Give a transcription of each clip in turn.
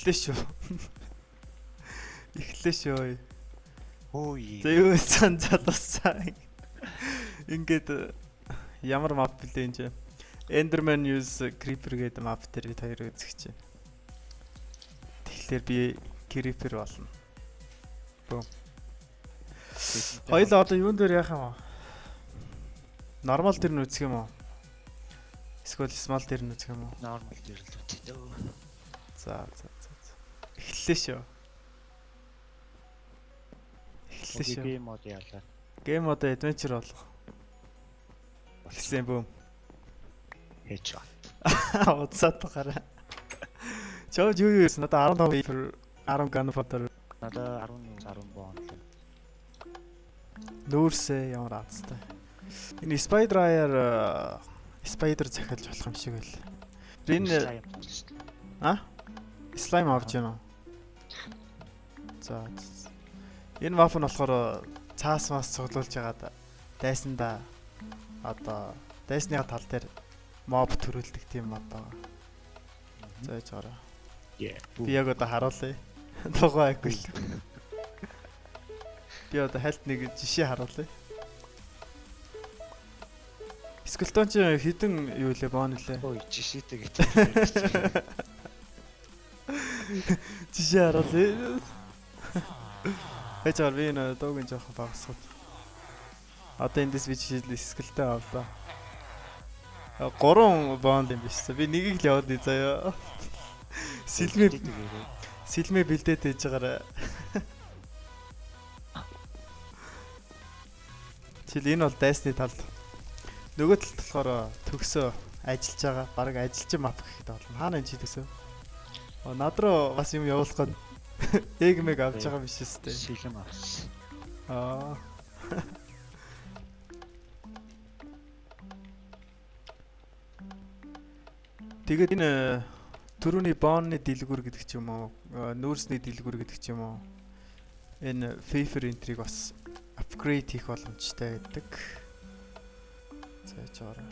Эхлэе шүү. Эхлэе шүү. Оо ээ. За юу сан залуусаа. Ингээд ямар map блэ энэ. Enderman use creeper гэдэг map дээр бид хоёр үзэж чинь. Тэгэхээр би creeper болно. Бом. Хоёул одоо юун дээр яах юм аа? Нормал дээр нь үзэх юм уу? Эсвэл small дээр нь үзэх юм уу? Нормал дээр л үзье. За. Эхлэе шүү. Game mode яалаа. Game mode adventure болох. Эхлэсэн бөөм. Headshot. Уцаад гараа. Чоо юу юусэн надаа 15 paper 10 gunpowder Надаа 10 бон. нүүрсээ ямар аацтай. Энэ spider захиалж болох юм шиг байл. Энэ slime авч яана. За. Энэ map нь болохоор цаас мас цуглуулж байгаад дайсандаа одоо дайсныга тал дээр mob төрүүлдэг тийм мод байгаа. За яж гараа. Би яг одоо харуулъя. Тухайгүй л. Би одоо хальт нэг жишээ харуулъя. Скелтон чи хідэн юу лээ бон лээ. Ой жишээтэй гэдэг. Жишээ харуулъя. Хэцээр би энэ дуугийн жоохон багсгав. Одоо эндээс би жишээ скелтон авлаа. 3 бонд юм биш. Би нэгийг л яваад заяа. Сэлмээ бэлдээд ээж байгаарай. Чил энэ бол дайсны тал. Нөгөө талд болохоор төгсөө ажиллаж байгаа. Бараг ажилчин мап гэхэд болно. Хаана энэ чи төсөө? Над руу бас юм явуулах гээд эгмэг авч байгаа биш үстэй. Шилэм авсан. Тэгээд энэ түрүүний бонны дэлгүр гэдэг ч юм уу, нүүрсний дэлгүр гэдэг ч юм уу. Энэ favor entry-г бас upgrade хийх боломжтой байдаг. За жаараа.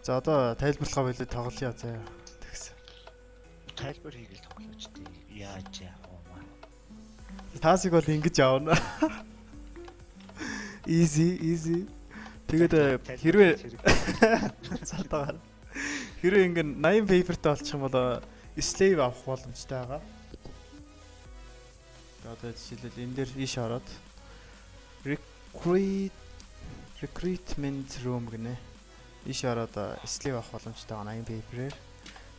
За одоо тайлбарлахаа болоод тоглоё заяа. Тэгсэн. Тайлбар хийгээл тоглооч тий. Яаж яах вэ? Таасыг бол ингэж аавна. Easy. Тэгээд хэрвээ цаатагаар хэрвээ ингэн 80 paper-тэй олчих юм бол slave авах боломжтой байгаа. Одоо жишээлбэл энэ дээр ийш ороод recruitment room гэнэ. Ийш ороод slave авах боломжтой байгаа 80 paper-ээр.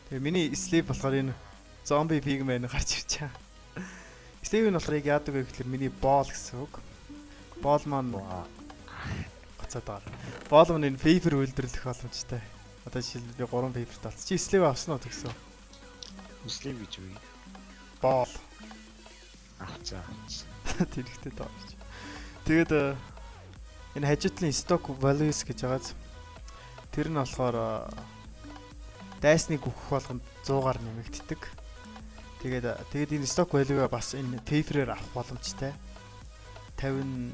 Тэгээ миний slave болохоор энэ zombie pigman гарч ирж байгаа. Slave нь болохоор яг яадаг вэ гэхээр миний ball гэсэн үг. Ball маань гоцоод байгаа. Ball маань энэ paper үйлдвэрлэх боломжтой. Одоо жишээлбэл би 3 paper талц. Чи slave авсан уу тэгсэн? Slave гэж үү? Ball. За. Тэрэгтэй дооч. Тэгээд энэ хажуудлын stock values гэж байгааз тэр нь болохоор дайсныг өгөх болгонд 100-аар нэмэгддэг. Тэгээд энэ stock value-га бас энэ paper-ээр авах боломжтой. 50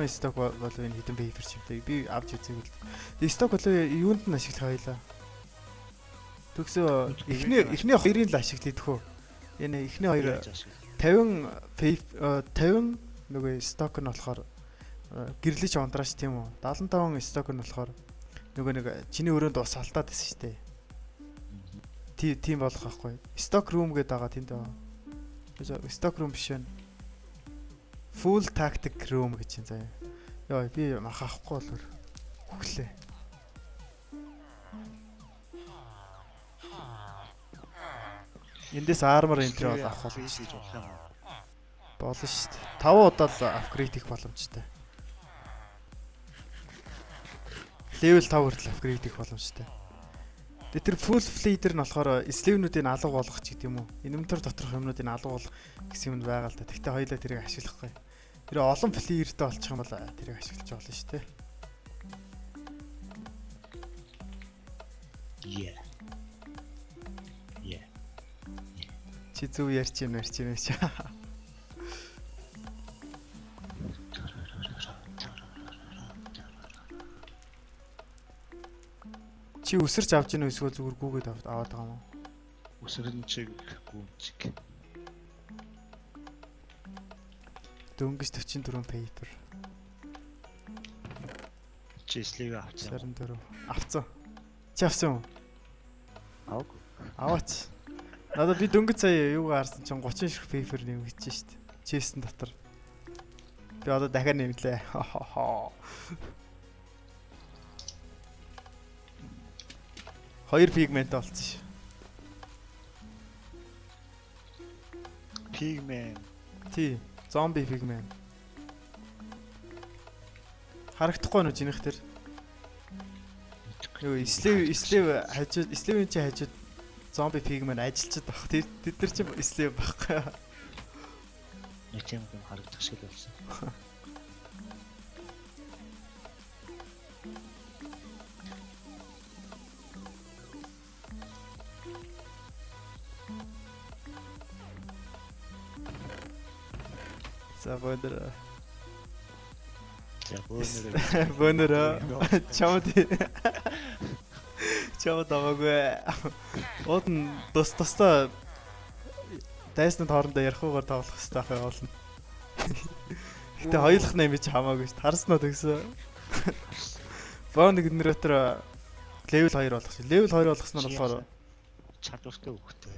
stock value-ийн хэдэн paper ч юм. Би авч үзээгүй л. Тэгээд stock value юунд нь ашиглах байлаа? Төгсөө эхний 2-ын л ашиглая тэхүү. Энэ эхний 2 50 нөгөө сток нь болохоор гэрлэж ундраач тийм үү. 75 сток нь болохоор нөгөө нэг чиний өрөөнд ус алдаад байсан шүү дээ. Тийм болох байхгүй. Stock room гэдэг байгаа тэнд байгаа. Stock room биш вэ? Full tactic room гэж юм заяа. Йоо би мах авахгүй болоор хөглөө. Эндээс armor entry бол авах боломжтой. Болно шүү дээ. 5 удаа л апгрейд хийх боломжтой. Level 5 хүртэл апгрейд хийх боломжтой. Тэгээ тэр full fleet-эр нь болохоор slave-нуудыг алга болгох ч гэдэм үү. Инвентор доторх юмнуудыг алга болгох гэсэн юм байгаа л да. Тэгтээ хоёулаа тэрийг ашиглахгүй. Тэр олон fleet-тэй болчих юм бол тэрийг ашиглаж болно шүү дээ. Yeah. Чи зөв ярьж юм чи. Чи өсөрч авч ийн эсвэл зүгээр гүүгээд аваад байгаа юм уу? Өсөрн чиг гүнчиг. Дөнгөж 44 paper. Чи слийг авчихсан. 24. Авцсан. Чи авсан уу? Аваагүй. Аваач. Надад би дөнгөж сая юугаар харсан чинь 30 ширхэг paper нэмэгдэж штт. Честэн дотор. Би одоо дахиад нэмлээ. Хоёр пигмент олцсон ш. Pigment. Тий, зомби пигмент. Харагдахгүй нь жинх тэр. Юу, слив хажууд чи хажууд зомби пигмент ажилчид баг. Тэд нар чи слив байхгүй. Нэг юм харагдах шиг болсон. За бодор. За бөөнөр. Бөөнөр. Чамд аваагүй. Ууд нь тусдаа дайснууд хоорондоо ярихгүйгээр тоглох хэрэгтэй байх болно. Гэтэ хоёулах нэмэж хамаагүй шүү. Харснаа төгсөө. Бонг генератор level 2 болгох шээ. Level 2 болгосноор болохоор чадвартай хөхтэй.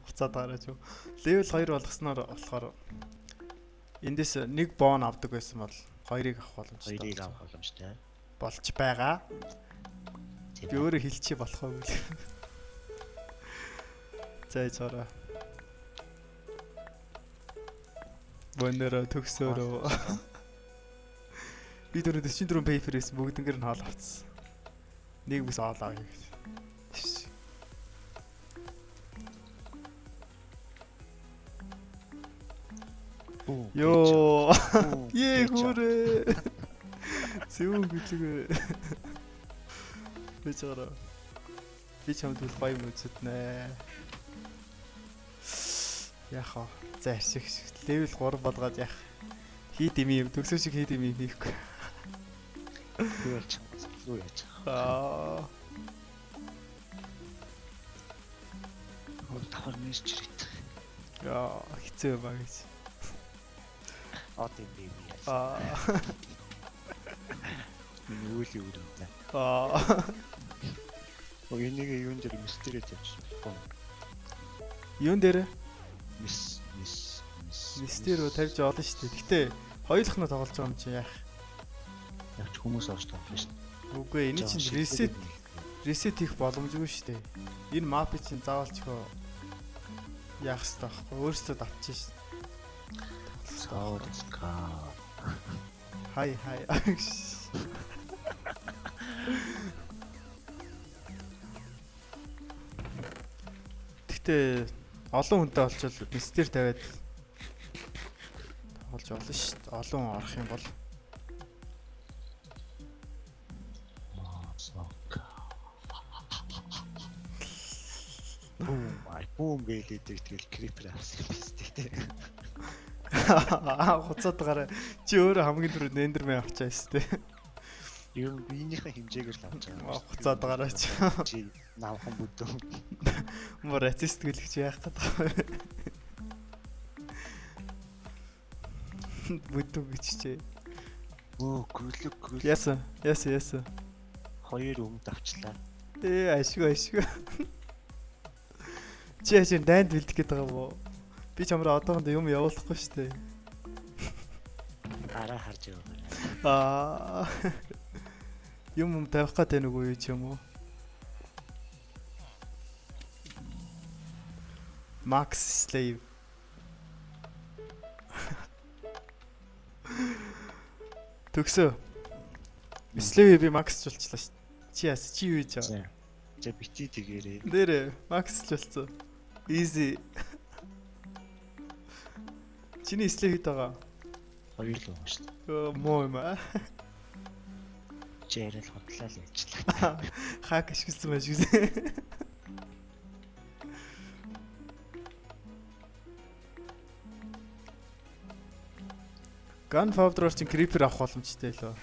буцаад гараач юу. Level 2 болгосноор болохоор эндээс нэг бон авдаг байсан бол хоёрыг авах боломжтой. Хоёрыг авах боломжтой. Болж байгаа. Би өөрөө хэлчихээ болохоогүй. За яцаараа. Боннера төгсөөрөө. Би түрүү 44 paper-ээс бүгднгээр нь хоол авцсан. Нэг бүс оолаа гэж. Йоо. Егүрэ. Зүүн гэлэг. Бичээрээ. Би чамд бол баян үзэднэ. Яхаа. За шиг level 3 болгоод яах. Хийд юм төгсөө шиг хийд юм хийхгүй. Юу яач. Юу яач. Тавар мэж чирээд. Яа, хэцүү ба гэж. Отын би яа. Миний үйл үүрэнтэй. Энийг юун дээр мистерэт явуулсан. Юун дээр? Мистер руу тавьж олно шүү дээ. Гэтэ хоёулах нь тоглож байгаа юм чи яах? Яг ч хүмүүс авч тоглоно шүү дээ. Үгүй ээ, энэ чинь reset хийх боломжгүй шүү дээ. Энэ map чинь заавал ч хөө яах хэрэгтэй байхгүй. Өөрөөсөө давчих шүү дээ. Хай. Гэтэ олон хүнтэй олчвол мистер тавиад тоглож олно шүү дээ. Олон орох юм бол Бум гэлээд тэгэл крипер авсан юм биш үү? Хуцаад гараа. Чи өөрөө хамгийн түрүү нендермэ авчаа шүү дээ. Юу биенийхээ хэмжээгээр л авч байгаа. Хуцаад гараач. Чи навхан бүдөө. Мөр артист гэлэгч яах гэдэг. Бүдөө гэж чи. Гүлэг. Яса. Хоёр өмд авчлаа. Ашиг. Чи яшин дайнд бэлдэх гээд байгаа юм уу? Би чамраа одоохондоо юм явуулахгүй шүү дээ. Араа харж яваа. Юм тавих гэдэг нэг үе ч юм уу? Max Slave. Төгсөө. Slave би Max болчихлоо шүү. Чи юу хийж байгаа? За бити тэгээрээ. Нэрэ Max болцсон. Easy. Чиний Slave хэд байгаа? Хоёр л байгаа шүү. Муу юм аа. Чээрэл хотлаа л яжлаа. Хак ашигласан байж гүзээ. Gunpowder-оор чин creeper авах боломжтой лөө.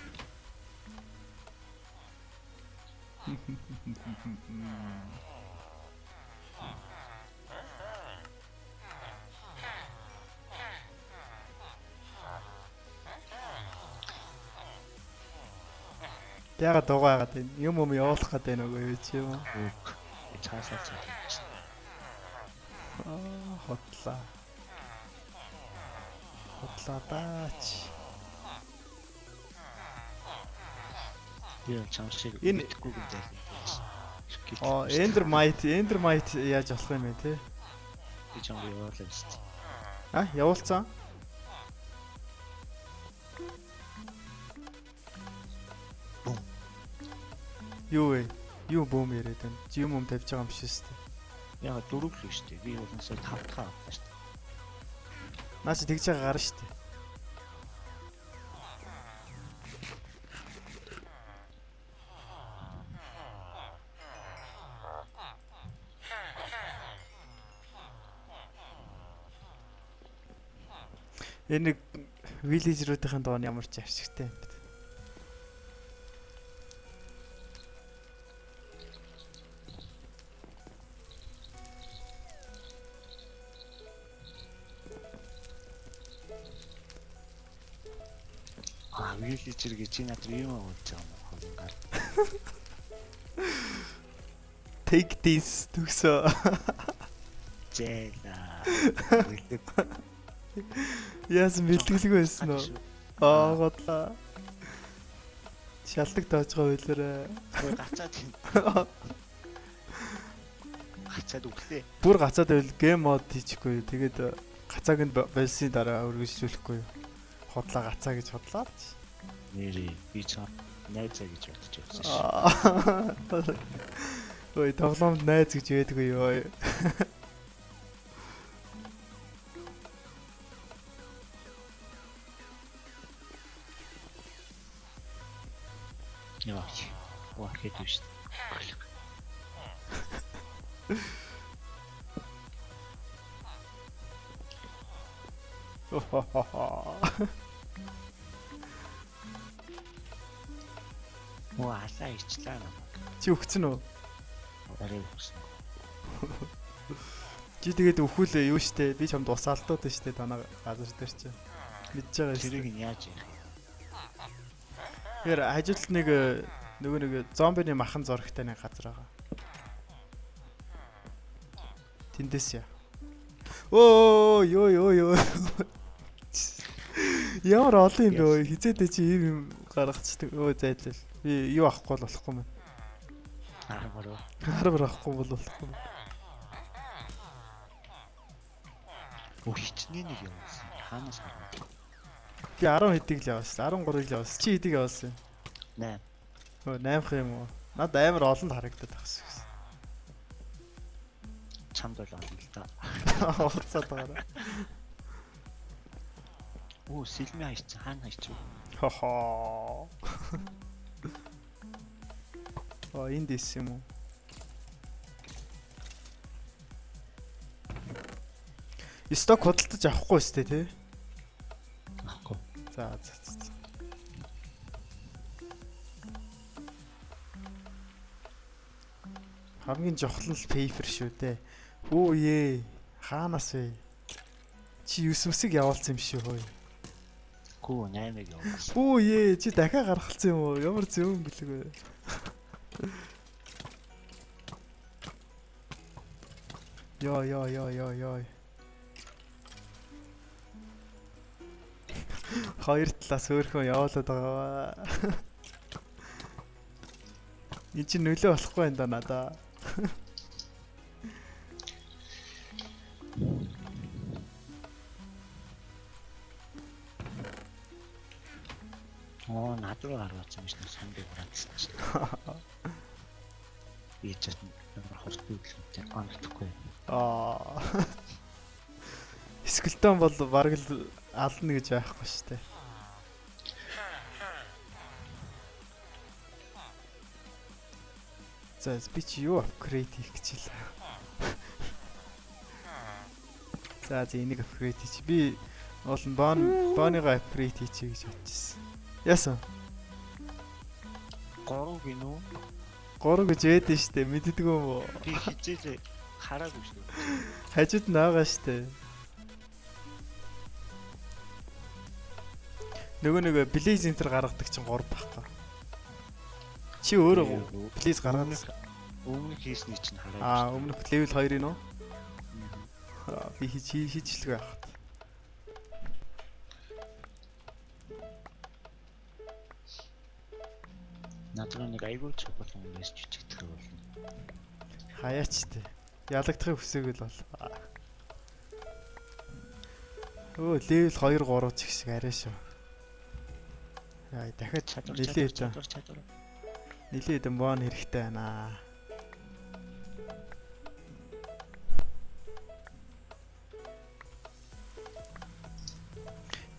Яга дугаагаад байна. Юм явуулах гэдэг нөгөө юу ч юм уу. Үг. Цаасаа цаа. Хотлаа. Хотлаа даач. Яа чамшиг Энэ- мэдхгүй гэдэг. Ender Might яаж болох юм бэ те? Би чамд явуулаа биз. А, явуулсан. Бум. Юу вэ? Юу бөөм яриад байна? Чи юм тавьж байгаа юм биш үү? Яга дөрөв л шүү дээ. Би уусаа 5 дахь авлаа шүү дээ. Наач тэгж байгаа гарна шүү дээ. Энэ нэг виллежруудын доо нь ямар ч ашигтай юм бэ? Виллежер гэж чи надад юм авч байгаа юм хонгаар. Take this төгсөө. Зээла. Яасан бэлтгэлгүй байсан уу? Годлаа. Шалдаг тоож байгаа байлаарэ. Гацаад юм. Гацаад өглөө. Бүр гацаад байвал гейм мод хийчихгүй. Тэгээд гацааг нь болсон дараа үргэлжлүүлэхгүй юу? Хотлаа гацаа гэж хотлаад. Нэрээ би чам найзаа гэж бодож байсан шүү. Ой, тоглоомд найз гэж ядгүй юу? Яа. Ваа хэдвэж. Ваа асаа ичлаа намайг. Чи өгцөн үү? Арай өгсөн. Чи тэгээд өхүүлээ юу штэ? Би чамд ус алдаад байна штэ танаа газар дээр чи. Мэдж байгаа штэ. Тэрийг нь яаж яах вэ? Тэгэхээр ажилт нөгөө нэг зомбины махан зурагтай нэг газар байгаа. Тэндээс яа. Оо ёо. Ямар олон юм бэ ой. Хизээдээ чи ийм юм гаргацдаг. Өө зайлал. Би юу авахгүй бол болохгүй мэн. Харбар авахгүй бол болохгүй. Хичнээн нэг явуулсан. Хаанаас гарав? Би 10 хэдийг л явуулсан. 13-ыг л явуулсан. Чи хэдийг явуулсан? 8. Өө 8х юм уу? Над амар олонд харагдаад багс. Чамд бол олон л та. Уцаад байгаа. Оо, сэлмэ хайч хаана хайч вэ? Хохоо. Энд дэс юм уу? Сток худалдаж авахгүй өстэй тий. Ахгүй. За. Хамгийн жохлол нь paper шүү дээ. Оо ээ. Хаанаас вэ? Чи 9 мэсийг явуулсан юм шүү хөөе. Гүү 8-ыг явуулсан. Оо ээ, чи дахиад гаргалцсан юм уу? Ямар зөв юм бэлэг вэ? Йоо. Хоёр талаас өөрхөн явуулаад байгаа. Энд чинь нөлөө болохгүй юм да надаа. Оо, над руу гаргацсан юм шиг сандыг хураацсан чинь. Би ч ямар хурдгүй хэлтэй онцгүй. Скелтон бол бараг л ална гэж байхгүй шүү дээ. За би чи юу апгрейд хийх гэж хэлээ. За энийг апгрейд хийчих. Би бол бооныгоо апгрейд хийчихье гэж бодчихсон. Яасан? 3 гинөө. 3 гэж ээдэн штэ мэддэггүй юм уу? Би хизээлээ хараагүй шүү. Хажууд наагаа штэ. Нөгөө Blaze Enter гаргадаг чинь 3 байхгүй. Чи өөрөө Blaze гаргаад Өмнө хийсний чинь хараагүй. өмнөх level 2-ын уу? Би хийжлэг байх. Надруу нэг айгүй чухал юм нэс чичгдэх болно. Хаяач тээ. Ялагдахыг хүсээгүй л бол. Level 2 3 ч их шиг арай шүү. Яа дахиад нилээд мон хэрэгтэй байна.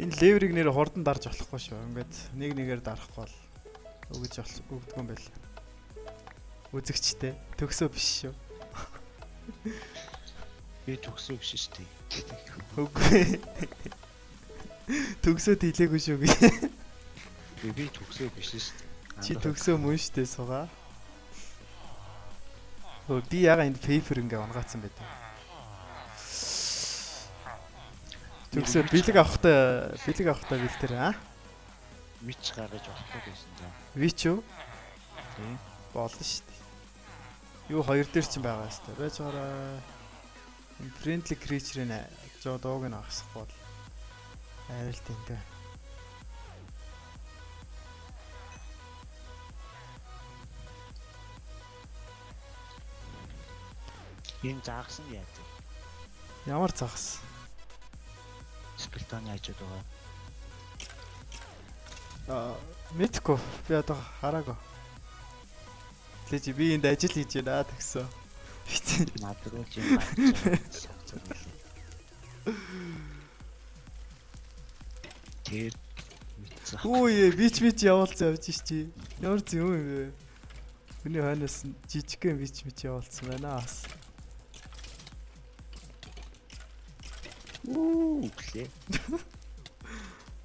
Энэ леверийг нэр хурдан дарж болохгүй шүү. Ингээд нэг нэгээр дарахгүй бол өгж өгдөг юм байл. Үзэгчтэй төгсөө биш шүү. Би төгсөө биш шүү дээ. Үгүй. Төгсөөд хэлээгүй шүү би. Би төгсөө биш шүү дээ. Чи төгсөө мөн шүү дээ сугаа. Би яга энэ paper ингээ унгаацсан байдаг. Төгсөө бэлэг авахтай бэлтэр Вич гаргаж болохгүй байсан даа. Вич юу? Тийм. Болно шүү дээ. Юу хоёр дээр ч байгаа шүү дээ. Байж байгаараа friendly creature-ийн жоо дууг нь авах бол арай л тэнтэй. Энэ заагсан яаж вэ? Ямар загас? Скелтоны хажууд байгаа. Мэдгүй. Би одоо хараагүй. Лэж би энд ажил хийж байна тэгсэн. Надруу ч юм байна. Тэр Үй бич явуулсан явж чи. Ямар зүг юм бэ? Хүний хойноос жижигхэн бич явуулсан байна аас. Плей.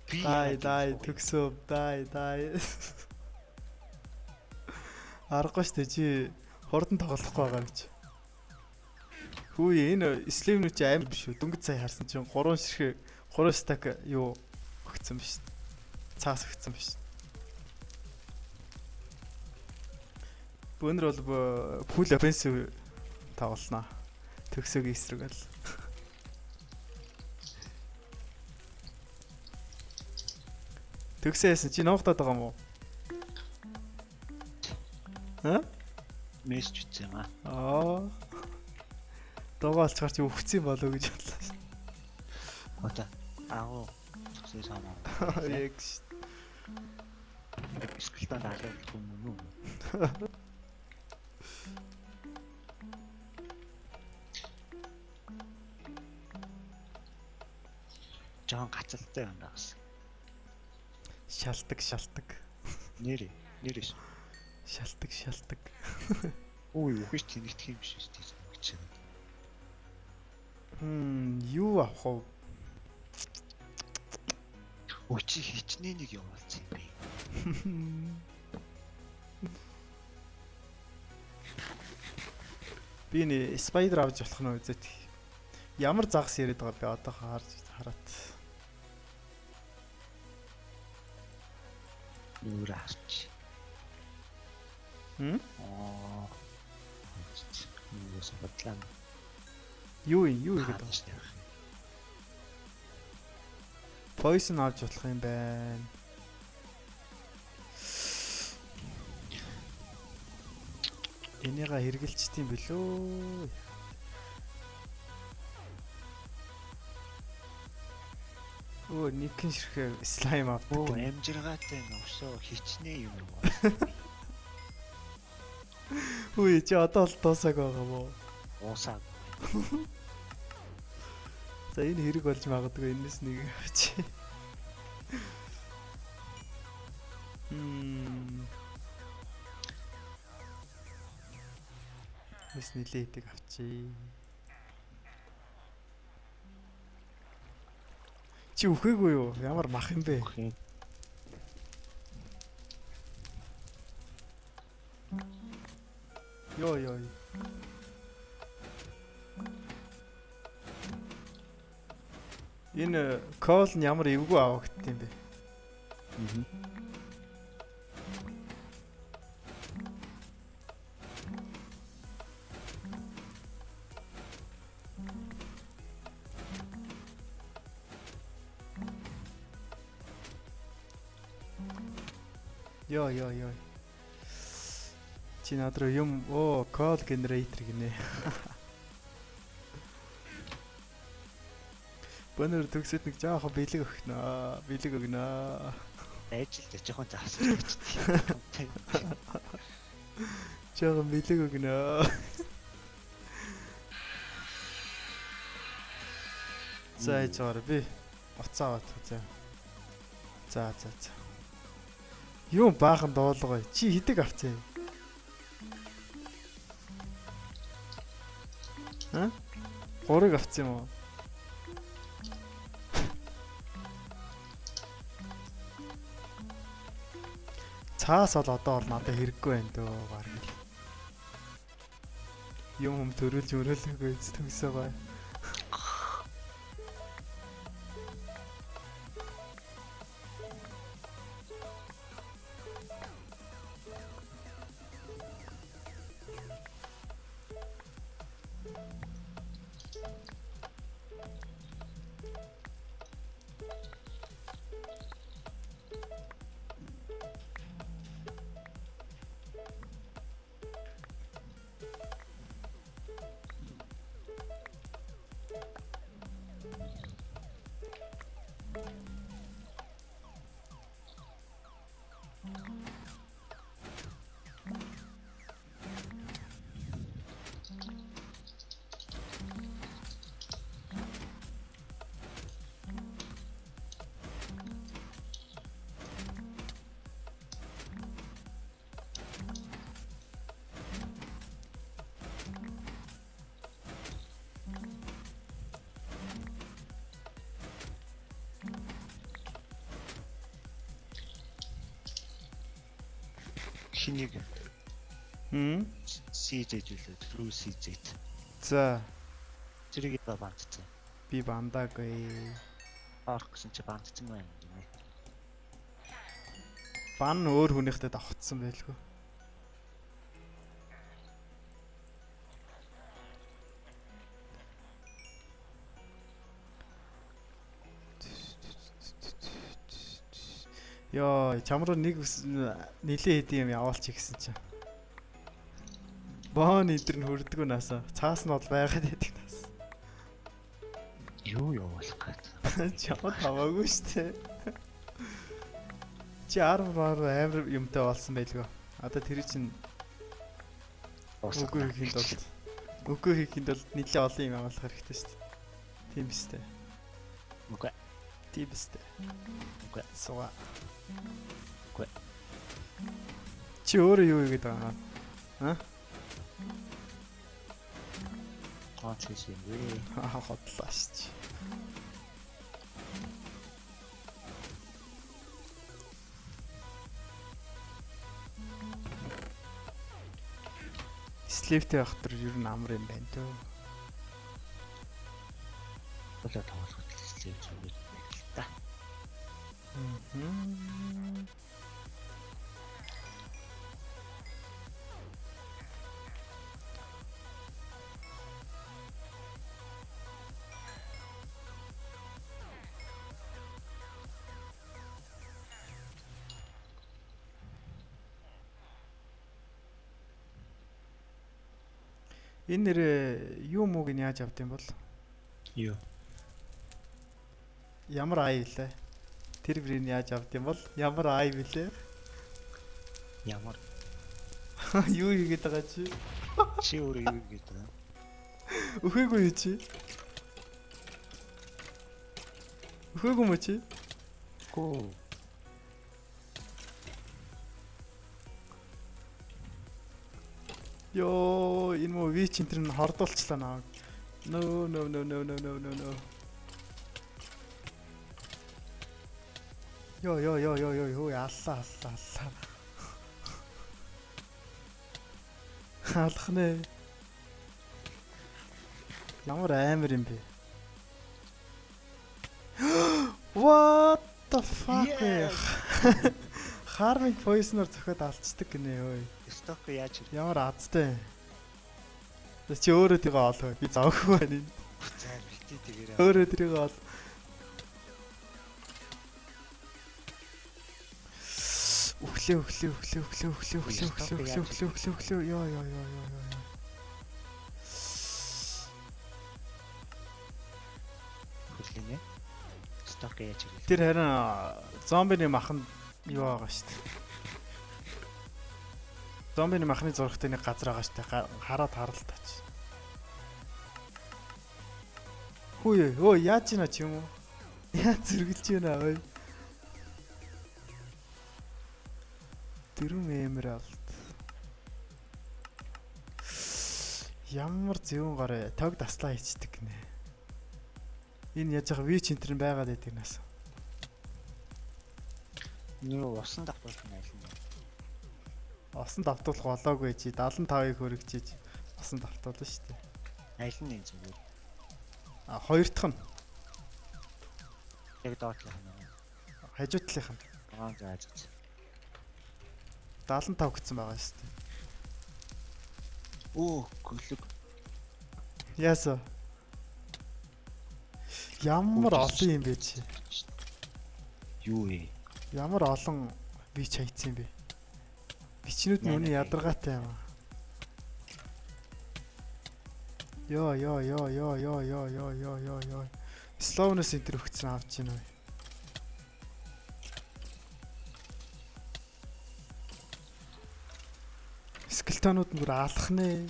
Дай төгсөө дай. Аргагүй штэ чи хурдан тоглохгүй байгаа юм чи. Хүү энэ слэвнүүд чи амар биш үү? Дөнгөж сая харсан чинь 3 ширхэг 3 стак юу өгцөн биш. Цаас өгцөн биш. Бүүнэр бол full offensive тоглоно. Төгсөөгийн эсрэг л. Төгсөөс чи нуугтаад байгаа юм уу? Мессеж үтсэн юм аа. Дугаалчгаар чи өвчсөн болов гэж бодлоо шүү. Одоо төгсөө санаа. Яг скелтон даалгах юм уу? Жон гацалтай юм даас. Шалтдаг. Нэр ш. Шалтдаг. Ой, үхэж тэнэгдэх юм биш үү? Юу авах вэ? Өчи хичнээн нэг явуулсан юм бэ. Би нэ спайдер авч болох нь үзet. Ямар загас яриад байгаа би одоо хараад. Нүрэ харч. Нүрээс бодлаа. Юу гэдэг вэ? Poison авч болох юм байна. Энийга хэргэлчт юм бэлөө. Никэн ширхээ слайм авдаг. Амжиргаатай новшоо хичнээн юм уу? Чи одоо л дуусааг байгаа мó. Уусаа. За энэ хэрэг болж магадгүй энэс нэг авчи. Эс нилээдэг авчи. Чи үхээгүй юу? Ямар мах юм бэ? Ёо. Энэ кол нь ямар эвгүй авагдт юм бэ? Ёо. Чи над руу юм call generator гинэ. Бонор төгсөд нэг жоохон бэлэг өгнө. Ажилд жоохон заасан. Жоохон бэлэг өгнө. За яар би уцаа бат. За. Юу баахан дуулгой. Чи хэдэг авцаа. Ха? 3-ыг авцсан юм уу? Цаас бол одоо бол надад хэрэггүй байна дөө баг. Юм төрүүлж өрөөлөөгөө төгсөө бай. Шинийг CZ үлээ true CZ. За Зэрэг бандцсан. би бандаагүй. Арах гэсэн чи бандцсан байна гинэ. Бан өөр хүнийхтэй давхцсан байлгүй. Ёо, чамруу нэг нилээ хэдийн юм явуулчих гэсэн чинь. Бон эдэр нь хөрдгөө насаа. Цаас нь бол байгаад байдаг нас. Юу явуулах гээд. Чамд хамаагүй штэ. Чи амар юмтай болсон байлгүй. Одоо тэр чинь үгүй хийхэд бол нилээ олон юм явуулах хэрэгтэй штэ. Тийм штэ. Үгүй. Тийм штэ. Үгүй. Сууа. Үгүй. Чи өөрөө юу хийгээд байгаа юм? Ха? Хаач юм бэ? Хотлоо шүү. Слэвтэй байх төр ер нь амар юм байна дөө. Болоо тоглох хэлсэн юм байна л та. Энэ нэр юу мууг нь яаж авд юм бол? Юу? Ямар ай вүлээ? Тэр бүрийг яаж авд юм бол? Ямар ай вүлээ? Ямар? Юу хийгээд байгаа чи? Чи өөрөө юу хийгээд байгаа? Өхөөгүй чи? Өхөөгүй мө чи? Гоо. Ёо, энэ муу вич энтер нь хордуулчлаа наа. No. Йоо, аллаа. Алах нэ. Ямар амар юм бэ? What the fuck? Хармын poison-оор зөхөд алдчихдаг гинэ ой. Сток яаж ирэх? Ямар азтай. Чи өөрөө тийгээ олоо. Би завгүй байна. За битээ тэгээрээ. Өөрөө тэрийг ол. Өглөө. Ёо. Хөглөнэ. Сток яаж ирэх? Тэр харин зомбины махан юу байгаа шүү дээ. Зомбины махны зурагтай нэг газар байгаа шүү дээ. Хараад харалтаач. Хөөе, өө яаж ийна ч юм уу? Яаж зөргөлж байна ой. Дөрөв эмералд. Ямар зөвөн гараа тог таслаа хийчихдэг гинэ. Энэ яаж яах вич энтер байгаад байдаг нас. Нөө усан давтуулах нь аль нь? Осон давтуулах болоогүй чи 75-ыг хөргөжиж осон давтуулна шүү дээ. Аль нь зүгээр? А хоёр дахь нь Яг доотлох нь. хажуу талынх нь Аа за. 75 гэсэн байгаа шүү дээ. Оо, гөлөг. Яасан? Ямар олон юм бэ чи? Юу вэ? Ямар олон бич хайцсан юм бэ? Бичнүүд нь үнэн ядаргаатай юм аа. Ёо. Slowness энтер өгцөн авч гин үү? Скелтонууд нь бүр алах нэ.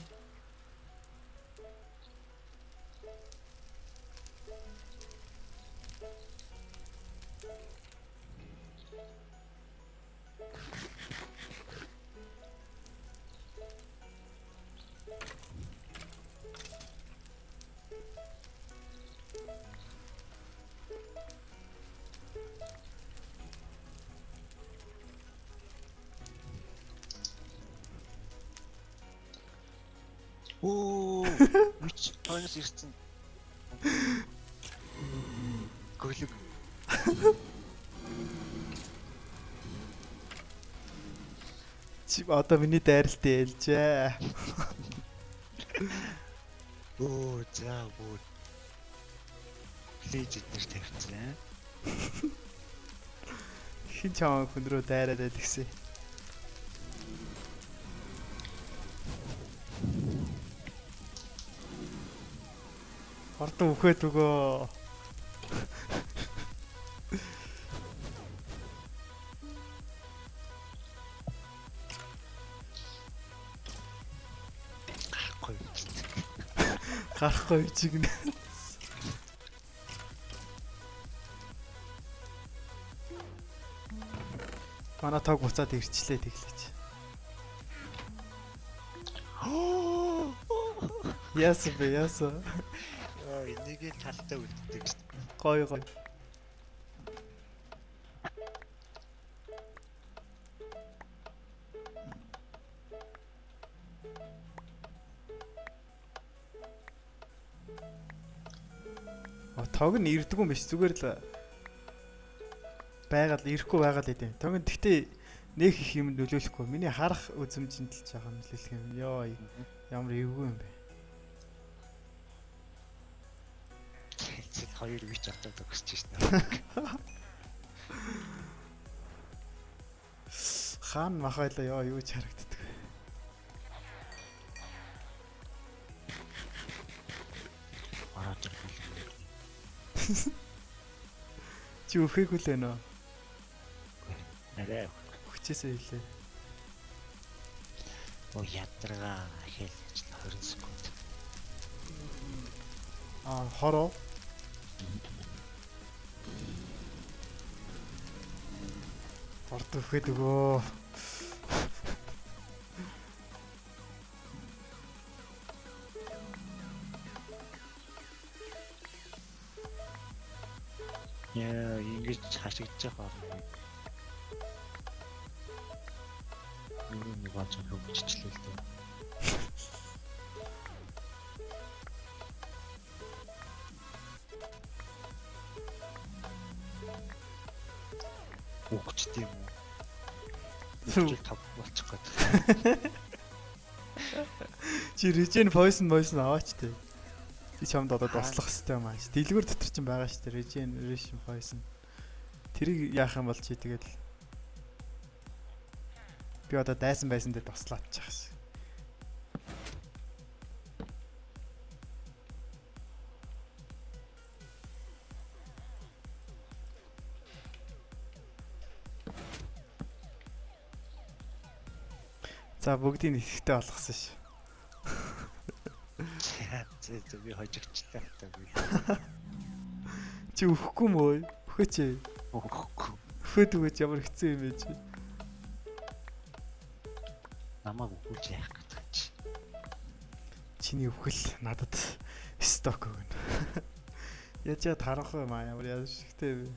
Оо, which honest ирсэн. Гөлөг. Чи одоо миний дайралт ээлжээ. Оо, за бүр. Плейж дээр тавьчихсан. Хин чамаа хүн рүү дайраад байл гэсэн. Хортон үхээд өгөө. Гарахгүй чигнэ. Манай тог буцаад ирчлээ тэглэж. Яасан. Энийг талтай үлддэг шүү дээ. Гоё. Тог нь ирдэггүй юм биш зүгээр л ирэхгүй байгаад идэв. Тог нь тэгтээ нэг их юм нөлөөлөхгүй. Миний харах үзмжинд л жоохон нөлөөлөх юм. Йоо ямар эвгүй юм бэ. Хоёр вич автаа төгсөж шнэ. Хаан махайлаа юу ч харагддаг. Араач. Чи өөхөйгүй л байна уу? Арай. Хүчээсээ хэлээ. Оо ядаргаа хэлж 20 секунд. Хороо. Орд өөхөд өгөө. Яа, ингэж хашигдчих байна. Нэг онцгой хөвччлээ л дээ. Үгчтэй юм уу? Зүг. Үгчл тав болчих гээд. Чи Regen Poison аваач тээ. Би чамд одоо Хаа. туслах хэрэгтэй юм ааш. Дэлгүүр дотор ч байгаа шүү дээ. Regeneration Poison. Тэрийг яах юм бол чи тэгэл би одоо дайсан байсан дээр туслаачих шээ. За бүгдийг нэхтэй болгосон ш. Зэ би хожигчлаа хата би. Чи өхгүй мөө? Өөхөөч. Үгүй. Өөхөд өгөөч ямар хэцүү юм бэ чи. Намаг үгүйж яах гэдэг чи. Чиний өхөл надад сток өгнө. Яаж яд харах юм аа ямар яаж шигтэй вэ?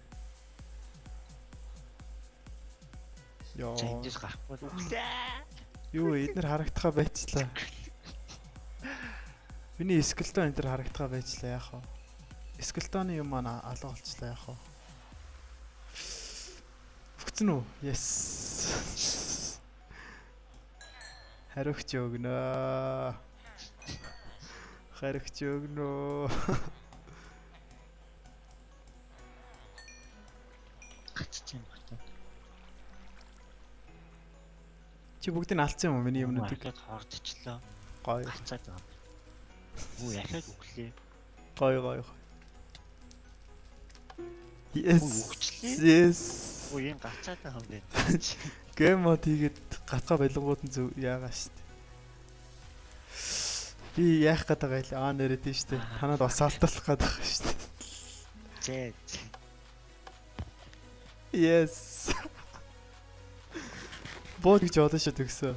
Йоо. Эндээс гарахгүй үглээ. Юу эднэр харагдахаа байцлаа. Миний скелтон энэ төр харагдахаа байцлаа яах вэ? Скелтоны юм аа алга болчихлаа яах вэ? Өгцөн үү? Yes. Хариугч өгнө. Хариугч өгнө. Гацчих юм байна. Чи бүгдийг алдсан юм уу миний юмнуудыг? Дахиад хордчихлоо. Гой. Гацаад байна. Үу яхаад өглөө. Гой. Yes. Өгчлээ. Yes. Үу юм гацаад байгаа юм байна. Game mode хийгээд гацгаа байлгууд нь зөв яагаа штэ. Би яах гээд байгаа юм аа нэрэд нь штэ. Танад бас алталах гээд байгаа штэ. Зээ. Yes. Бод гэж бодож шүү төгсөө.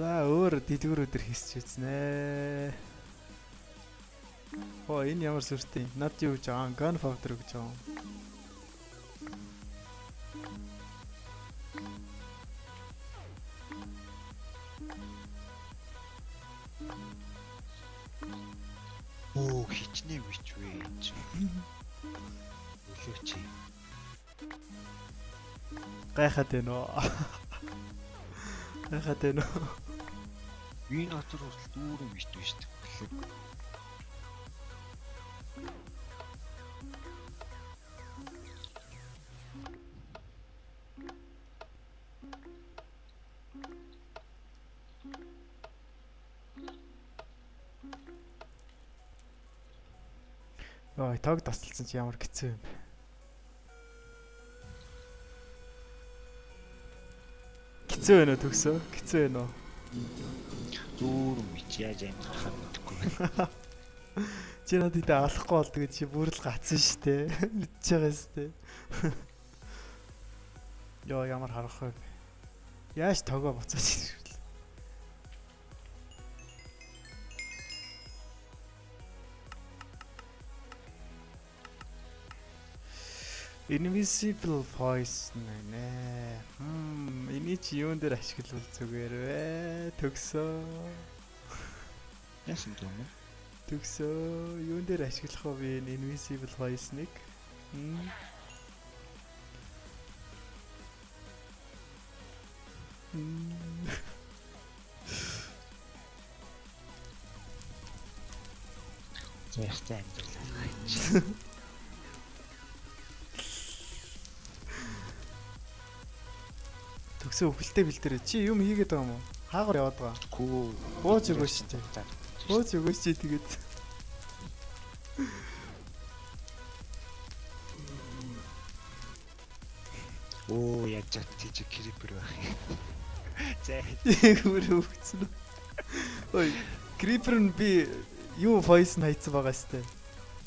За өөр дэлгүүрүүдэр хийсч үзнэ. Оо энэ ямар сүртэй. Над юу гэж байгаа? Gunpowder гэж байгаа. Оо хичнээн бич вэ. Өглөөч. Гайхаад байна уу? Гайхаад байна уу? Би натур хүртэл дүүрэн бич шүү дээ. Ой, тог тасалсан чи ямар хэцүү юм бэ? Хэцүү байна уу төгсөө? Хэцүү байна уу? Дүүрэн бич яаж юм гарах мэдэхгүй. Чи надад идэ алахгүй бол тэгээд чи бүр л гацсан штэ. Мэдчихэж байгаа штэ. Йоо ямар харах вэ? Яаж тогоо буцаач ирвэл. Invisible voice нэ. Энийг чи юун дээр ашиглавал зүгээр вэ? Төгсөө. Яасан юм бэ? Төгсөө юун дээр ашиглах вэ энэ invisible voice-ыг? Зэхтэй амьдрал. Төгсөө өвөлтэй бэлдэрээ. Чи юм хийгээд байгаа юм уу? Хаагаар яваад байгаа? Гүү. Бууж өгөөч чи. Бууж өгөөч чи тэгээд. Оо яаж чад тийч крипер байх юм. Зээ. Өөр өгцөн. Ой, creeper нь би юу voice нь хайцсан байгаа сте.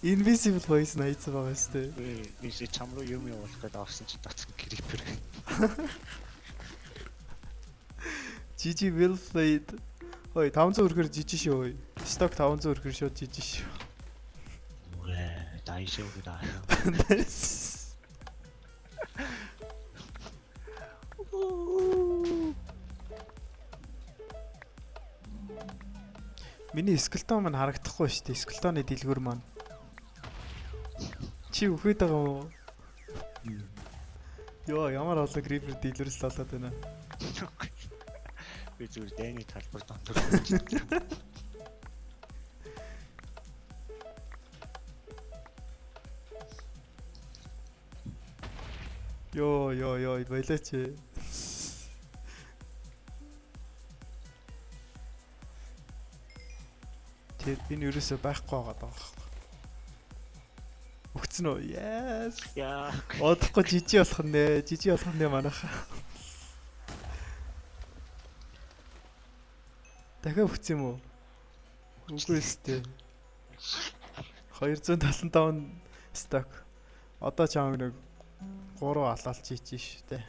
Invisible voice нь хайцсан байгаа сте. Би чам руу юм явуулах гэдэг авсан чи татсан крипер. GG well played. Ой, 500 өргөр жижиг шүү. Ой. Stock 500 өргөр шууд жижиг шүү. Үгүй, дайшаа удаа. Миний скелтон маань харагдахгүй шүү дээ. Скелтоны дэлгүүр маань. Чи үхээд байгаа юм уу? Йоо, ямар олон creeper дэлгүүрс болоод байна. Би зүгээр дэний талбар дондор. Йоо, байлаач. Тэр энэ юусоо байхгүй байгаа даа. Өгцөн үү? Yes. Яа. Одохгүй жижиг болох нэ. Жижиг болох нэ манайха. Дахиад өгцөн юм уу? Үгүй ээ. 275 сток. Одоо чам нэг 3 алаалч хийчих шүү дээ.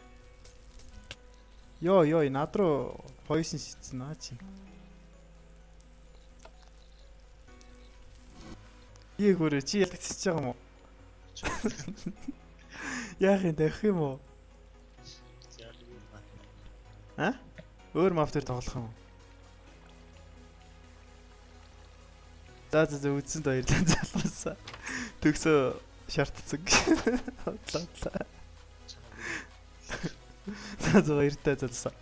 Йоо, над руу poison шитсэн аа чи. Ийгүүрээ чи ялгцчихж байгаа юм уу? Яах юм дэх юм уу? А? Өөр мап дээр тоглох юм уу? За үзсэнд баярлалаа залуусаа. Төгсөө шаардцаг. За баяртай залуусаа.